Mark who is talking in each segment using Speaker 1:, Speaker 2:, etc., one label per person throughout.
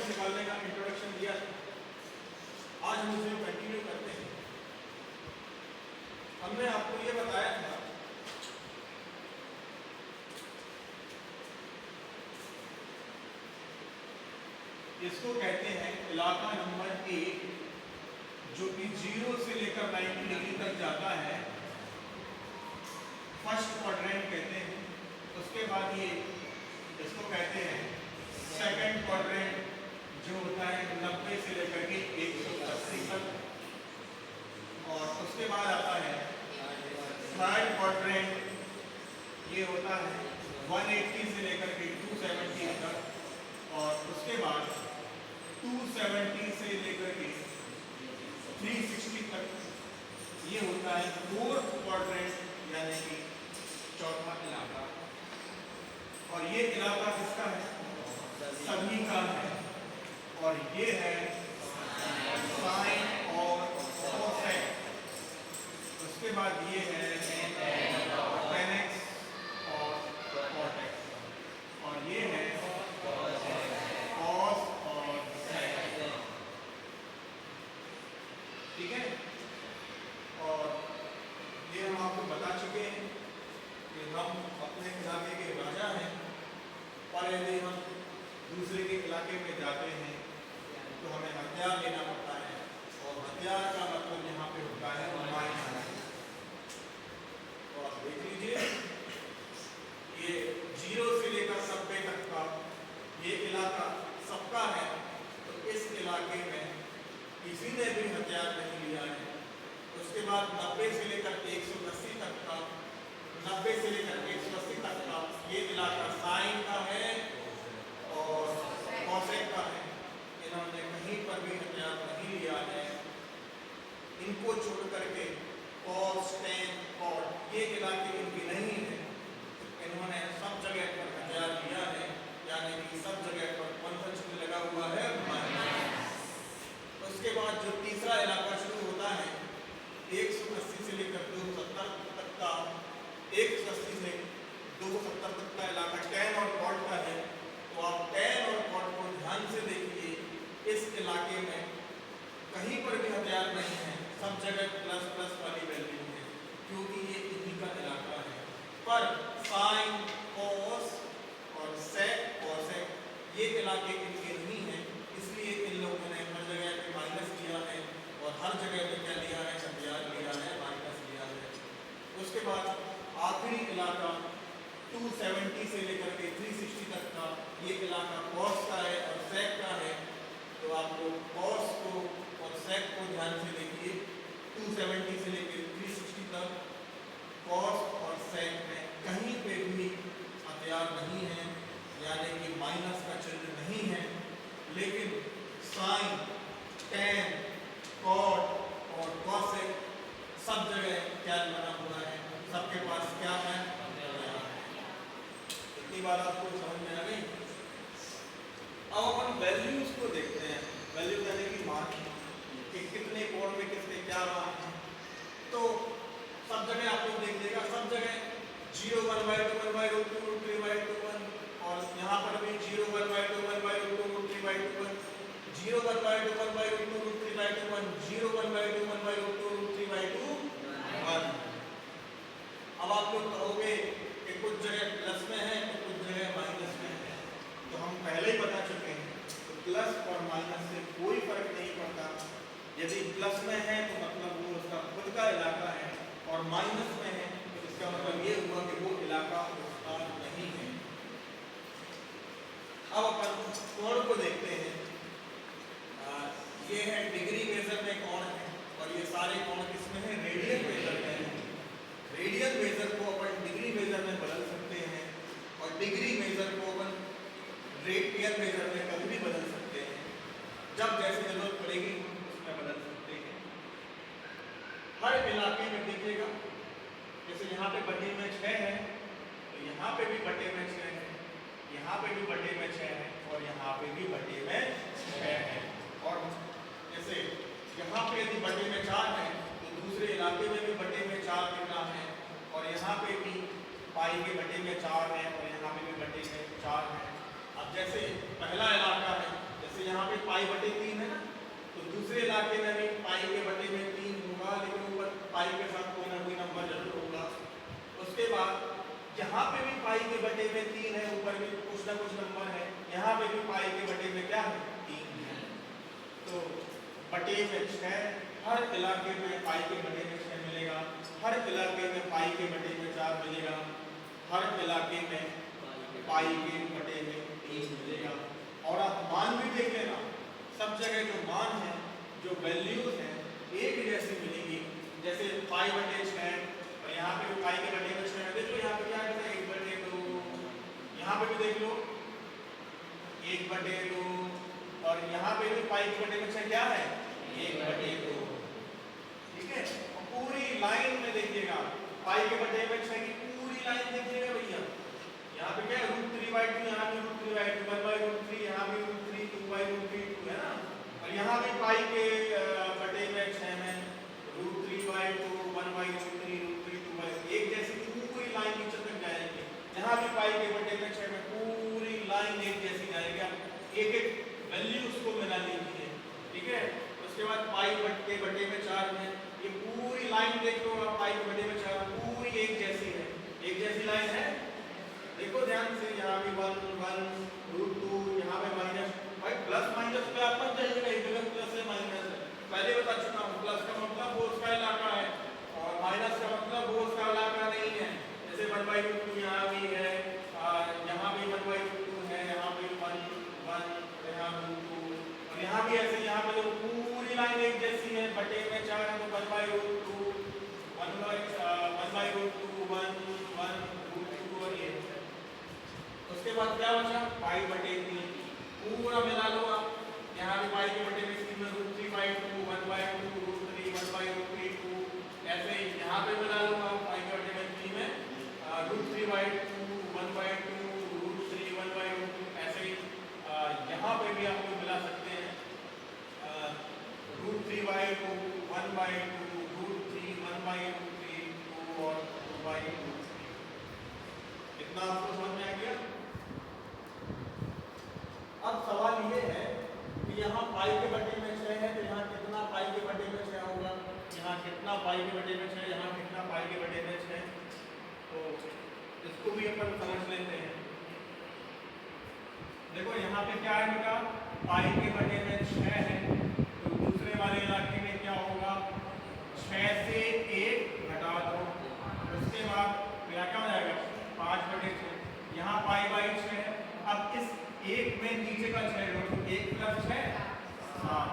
Speaker 1: निकालने का इंट्रोडक्शन दिया था। आज हम उसे कंटिन्यू करते हैं। हमने आपको ये बताया था इसको कहते हैं इलाका नंबर 1, जो कि 0 से लेकर 90 डिग्री तक जाता है, फर्स्ट क्वाड्रेंट कहते हैं। उसके बाद ये इसको कहते हैं सेकंड क्वाड्रेंट, जो होता है 90 से लेकर के 180 तक। और उसके बाद आता है थर्ड क्वाड्रेंट, ये होता है 180 से लेकर के 270 तक। और उसके बाद 270 से लेकर के 360 तक, ये होता है फोर्थ क्वाड्रेंट, यानी कि चौथा इलाका। और ये इलाका किसका है? सभी का है। और ये है साइन और कोसेक। उसके बाद ये है tan x और cot x। और ये है cos और sec। ठीक है। और ये हम आपको बता चुके हैं कि हम अपने इलाके के राजा हैं, और यदि हम दूसरे के इलाके में जाते हैं तो हमें हथियार लेना पड़ता है। और हथियार का मतलब यहाँ पे होता है मारना। तो आप देख लीजिए, ये 0 से लेकर 90 तक का ये इलाका सबका है। तो इस इलाके में किसी ने भी हथियार नहीं लिया है। उसके बाद 90 से लेकर 180 तक का, 90 से लेकर 180 तक का ये इलाका साइन का है और कोसेक का है। इन्होंने कहीं पर भी हथियार नहीं लिया है। इनको छोड़ करके cos, tan, cot ये इलाके इनके नहीं है। इन्होंने सब जगह पर हथियार लिया है, यानी कि सब जगह पर कौन सा चिन्ह लगा हुआ है? माइनस। उसके बाद जो तीसरा इलाका शुरू होता है 180 से लेकर 270 तक का, 180 से 270 तक का इलाका tan और cot का है। तो आप tan और cot को ध्यान से देखिए, इस इलाके में कहीं पर भी हथियार नहीं है, सब जगह प्लस प्लस वाली वैल्यू है, क्योंकि ये इन्हीं का इलाका है। पर साइन, कोस और सेक, कोसेक ये इलाके इनके नहीं हैं, इसलिए इन लोगों ने हर जगह पे माइनस लिया है और हर जगह पे क्या लिया है? हथियार लिया है, माइनस लिया है। उसके बाद आखिरी इलाका 270 से लेकर के 360 तक का ये इलाका कॉस का है और सेक का है। तो आपको कॉस को और सेक को ध्यान से देखिए, 270 से लेकर 360 तक कॉस और सेक में कहीं पे भी हथियार नहीं है, यानी कि माइनस का चिन्ह नहीं है। लेकिन साइन, tan, cot और कोसेक सब जगह क्या बना हुआ है? सबके पास क्या है? इतनी बात आपको समझ में आ गई। अब अपन वैल्यूज को देखते हैं। वैल्यू यानी कि मान, कि कितने कोण में किसने क्या मान है। तो सब जगह आप लोग देख लीजिएगा, सब जगह 0 1 by 2 1 by root 2 root 3 by 2 1, और यहाँ पर भी 0 1 by 2 1 by root 2 root 3 by 2 1, 0 1 by 2 1 by root 2 root 3 by 2 1, 0 1 by 2 1 by root 2 root 3 by 2 1। अब आप लोग कहोगे कि कुछ जगह प्लस में है तो कुछ जगह माइनस में है। तो हम पहले ही बता चुके हैं, तो प्लस और माइनस से कोई फर्क नहीं पड़ता। यदि प्लस में है तो मतलब वो उसका खुद का इलाका है, और माइनस में है तो इसका मतलब ये हुआ कि वो इलाका उसका नहीं है। अब अपन कोण को देखते हैं। ये है डिग्री मेजर में कोण है, और ये सारे कोण किसमें है? रेडियन मेजर में है। रेडियन मेजर को अपन डिग्री मेजर में बदल सकते हैं, और डिग्री मेजर को अपन रेडियन मेजर में कभी भी बदल सकते हैं। जब जैसे जरूरत पड़ेगी उसमें बदल सकते हैं। हर इलाके में देखिएगा, जैसे यहाँ पे बटे में 6 है, तो यहाँ पे भी बटे में 6 है, यहाँ पे भी बटे में 6 है, और यहाँ पे भी बटे में 6 है। और जैसे यहाँ पे यदि बटे में 4 है तो दूसरे इलाके में भी बटे में 4 कितना है, और यहाँ पे भी पाई के बटे में 4 है, और यहाँ पे भी बटे में 4 है। अब जैसे पहला इलाका है, जैसे जैसे यहाँ पे पाई बटे 3 है ना, तो दूसरे इलाके में भी पाई के बटे में 3 होगा, लेकिन ऊपर पाई के साथ कोई ना कोई नंबर जरूर होगा। उसके बाद यहाँ पे भी पाई के बटे में 3 है, ऊपर भी कुछ ना कुछ नंबर है, यहाँ पे भी पाई के बटे में क्या है 3 है। तो बटे में 6, हर इलाके में पाई के बटे में 6 मिलेगा, हर इलाके में पाई के बटे में 4 मिलेगा, हर इलाके में पाई के बटे में 3 मिलेगा। और आप मान भी देख लेना, सब जगह जो मान है, जो वैल्यूज हैं, एक जैसी मिलेगी। जैसे पाई बटे 6 और यहाँ पे भी पाई के बटे में 6 है, देख लो यहाँ पे क्या है 1 बटे 2, यहाँ पे भी देख लो 1 बटे 2, और यहाँ पे भी पाई के बटे में 6 क्या है 1 बटे 2। ठीक है, और पूरी लाइन में देखिएगा पाई के बटे में 6 की पूरी लाइन देखिएगा भैया, यहाँ पे क्या है √3/2, यहाँ भी √3/2, 1/√3, यहाँ भी √3, 2/√3, 2 है ना। और यहाँ भी पाई के बटे में 6 में √3/2, 1/√3, √3, 2/, एक जैसी पूरी लाइन नीचे तक जाएगी। यहाँ भी पाई के बटे में 6 में पूरी लाइन एक जैसी जाएगी। आप एक एक वैल्यू उसको मिला लीजिए। ठीक है, उसके बाद पाई के बटे में 4 में ये पूरी लाइन देख लो, पाई के बटे में 4 पूरी एक जैसी है, एक जैसी लाइन है। देखो ध्यान से, यहाँ भी 1, 1, √2, यहाँ पे माइनस, भाई प्लस माइनस पे आप मत जाइएगा, एक जगह प्लस है माइनस है, पहले बता चुका हूँ। प्लस का मतलब वो उसका इलाका है और माइनस का मतलब वो उसका इलाका नहीं है। जैसे 1/√2 यहाँ भी है, यहाँ भी 1/√2 है, यहाँ भी 1, 1, यहाँ √2, और यहाँ भी ऐसे, यहाँ पे जो पूरी लाइन एक जैसी है, बटे में 4 है तो 1/√2, 1/√2, 1, 1, √2, और ये। उसके बाद क्या बचा पाई बटे 3, पूरा मिला लो आप। यहाँ भी पाई के बटे में 3 में √3/2, 1/2, √3, 1/√3, 2, ऐसे ही यहाँ पे मिला लो आप पाई के बटे में 3 में √3/2, 1/2, √3, 1/2, ऐसे ही यहाँ पे भी आप लोग मिला सकते हैं √3/2, 1/2, √3, 1/√3, 2 और 2/√3। इतना आपको समझ में आ गया। अब सवाल ये है कि यहाँ पाई के बटे में 6 है, तो यहाँ कितना पाई के बटे में 6 होगा, यहाँ कितना पाई के बटे में 6, यहाँ कितना पाई के बटे में 6, तो इसको भी अपन समझ लेते हैं। देखो यहाँ पे क्या है बेटा, पाई के बटे में 6 है, तो दूसरे वाले इलाके में क्या होगा 6 से 1 घटा दो, उसके बाद क्या हो जाएगा 5/6, यहाँ पाई/6 है। अब इस 1 में नीचे का 6 जोड़ो, 1 + 6 7।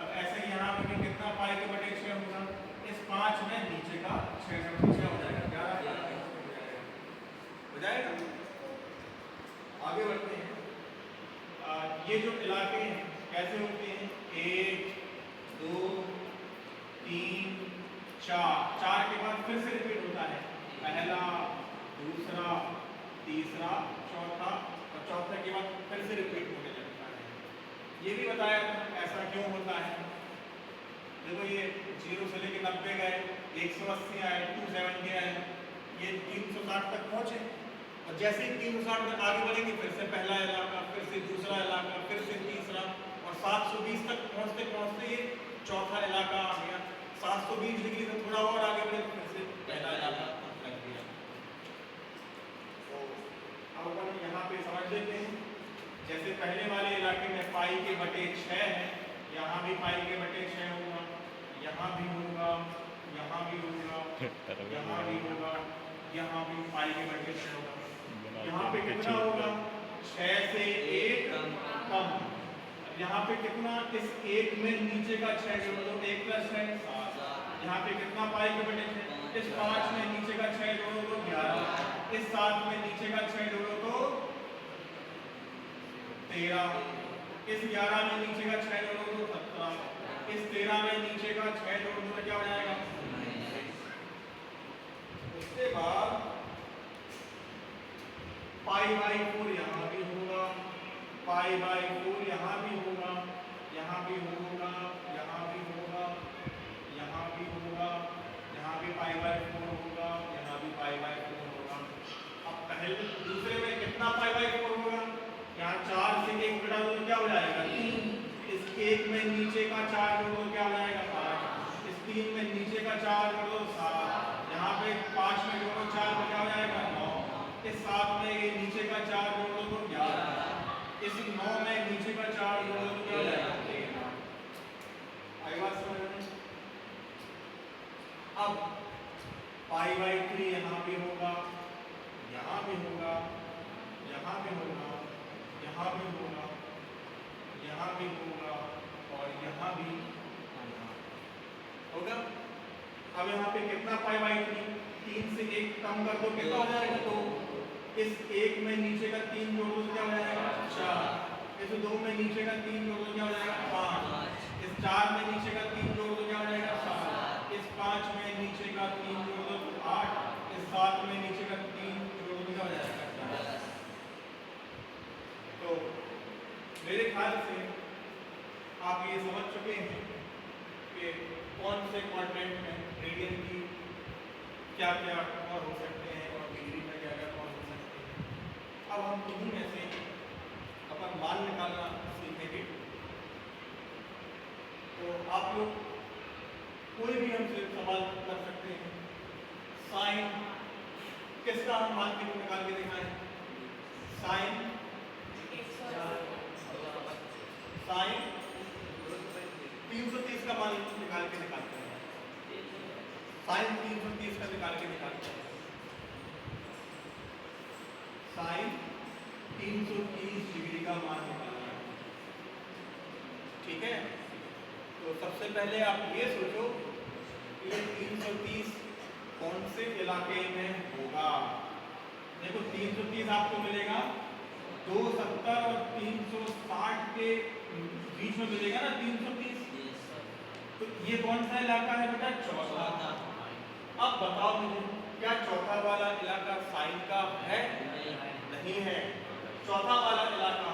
Speaker 1: अब ऐसे ही यहाँ पे कितना पाई के बटे 6 होगा, इस 5 में नीचे का 6 जोड़ो 6 हो जाएगा, 11 हो जाएगा। आगे बढ़ते हैं। ये जो इलाके हैं कैसे होते हैं, 1, 2, 3, 4 के बाद फिर से रिपीट होता है, पहला, दूसरा, तीसरा, चौथा, और चौथे के बाद फिर से रिपीट होने लगता है। ये भी बताया था ऐसा क्यों होता है। देखो ये 0 से लेकर 90 गए, 180 आए, 270 आए, ये 360 तक पहुंचे, और जैसे ही 360 तक आगे बढ़ेंगे फिर से पहला इलाका, फिर से दूसरा इलाका, फिर से तीसरा, और 720 तक पहुंचते पहुंचते ये चौथा इलाका आ गया। 720 डिग्री से थोड़ा और आगे बढ़े फिर से पहला इलाका लग गया। तो अब अपन यहाँ पे समझ लेते हैं, जैसे पहले वाले इलाके में पाई के बटे 6 है, यहाँ भी पाई के बटे 6 होगा, यहाँ भी होगा, यहाँ भी होगा, यहाँ भी होगा, यहाँ भी पाई के बटे 6 होगा। यहाँ पे कितना होगा 6 से 1 कम, यहाँ पे कितना, इस 1 में नीचे का 6 जोड़ दो, 1 + 6 7। यहाँ पे कितना पाई के बटे 6, इस 5 में नीचे का 6 जोड़ो तो 11, इस 7 में नीचे का 6 जोड़ो तो 13, इस 11 में नीचे का 6 जोड़ो तो 17, इस 13 में नीचे का 6 जोड़ो तो क्या हो जाएगा। उसके बाद पाई/4 यहाँ भी होगा, पाई/4 यहाँ भी होगा, यहाँ भी होगा, यहाँ भी होगा, यहाँ भी होगा, यहाँ भी पाई/4 होगा, यहाँ भी पाई/4 होगा। अब पहले दूसरे में कितना पाई/4 होगा, यहाँ 4 से 1 घटा दो तो क्या हो जाएगा 3, में नीचे का 4 जोड़ दो क्या हो जाएगा 5, इस 3 में नीचे का 4 जोड़ दो 7, यहाँ पे 5 में जोड़ो 4 तो क्या हो जाएगा 9, इस 7 में ये नीचे का 4 जोड़ दो तो 11, इस 9 में नीचे का 4 जोड़ दो तो क्या हो जाएगा 13। आई बात समझ में? अब पाई बाई 3 यहाँ भी होगा, यहाँ भी होगा, यहाँ भी होगा, यहाँ भी होगा, यहाँ भी होगा और यहाँ भी होगा। अब यहाँ पे कितना पाई बाई 3, 3 से 1 कम कर दो कितना हो जाएगा 2, इस 1 में नीचे का 3 जोड़ दो क्या हो जाएगा 4, इस 2 में नीचे का 3 जोड़ दो क्या हो जाएगा 5, इस 4 में नीचे का 3 जोड़ दो क्या हो जाएगा 7, इस 5 में नीचे का 3 जोड़ दो 8, इस 7 में नीचे का 3 जोड़ दो क्या हो जाएगा 4। तो मेरे ख्याल से आप ये समझ चुके हैं कि कौन से क्वाड्रेंट में रेडियन की क्या क्या और हो सकते हैं और डिग्री में क्या क्या और हो सकते हैं। अब हम इन्हीं में से अपन मान निकालना सीखेंगे। तो आप लोग कोई भी हमसे सवाल कर सकते हैं। साइन किसका हम मान के निकाल के दिखाएं? साइन साइन 330 का मान निकाल के निकालते हैं। साइन 330 का निकाल के निकालते हैं। साइन 330 डिग्री का मान निकालना है। ठीक है, तो सबसे पहले आप ये सोचो कि 330 कौन से इलाके में होगा। देखो 330 आपको मिलेगा 270 और 360 के बीच में मिलेगा ना 330। तो ये कौन सा इलाका है बेटा? चौथा। अब बताओ मुझे, क्या चौथा वाला इलाका साइन का है? नहीं है। चौथा वाला इलाका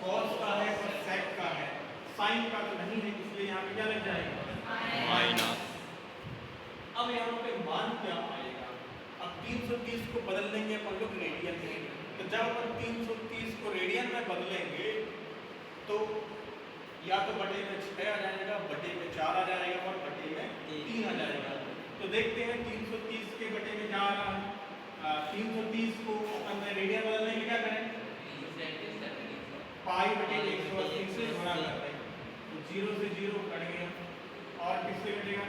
Speaker 1: कॉस का है और सेक का है, साइन का तो नहीं है, इसलिए यहाँ पे क्या लग जाएगा? माइनस। अब यहाँ पे मान क्या आएगा? अब 330 को बदल देंगे अपन लोग रेडियन में। तो जब अपन 330 को रेडियन में बदलेंगे तो या तो बटे में 6 आ जाएगा, बटे में 4 आ जाएगा और बटे में 3 आ जाएगा। तो देखते हैं 330 के बटे में क्या आ रहा है। 330 को अपन रेडियन बदलने के क्या करें? पाई बटे 180 से गुणा कर दें, तो 0 से 0 कट गया और किससे कटेगा?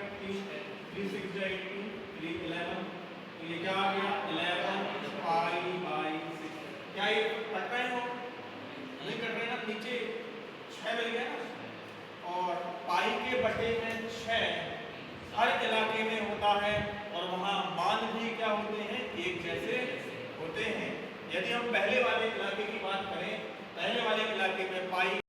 Speaker 1: 3 6 जाए 3 11, तो ये क्या आ गया 11 पाई बाई 6। क्या ये कट रहे हो? नहीं कट रहे ना, नीचे 6 मिल गया ना। और पाई के बटे में 6 हर इलाके में होता है और वहाँ मान भी क्या होते हैं? एक जैसे होते हैं। यदि हम पहले वाले इलाके की बात करें, पहले वाले इलाके में पाई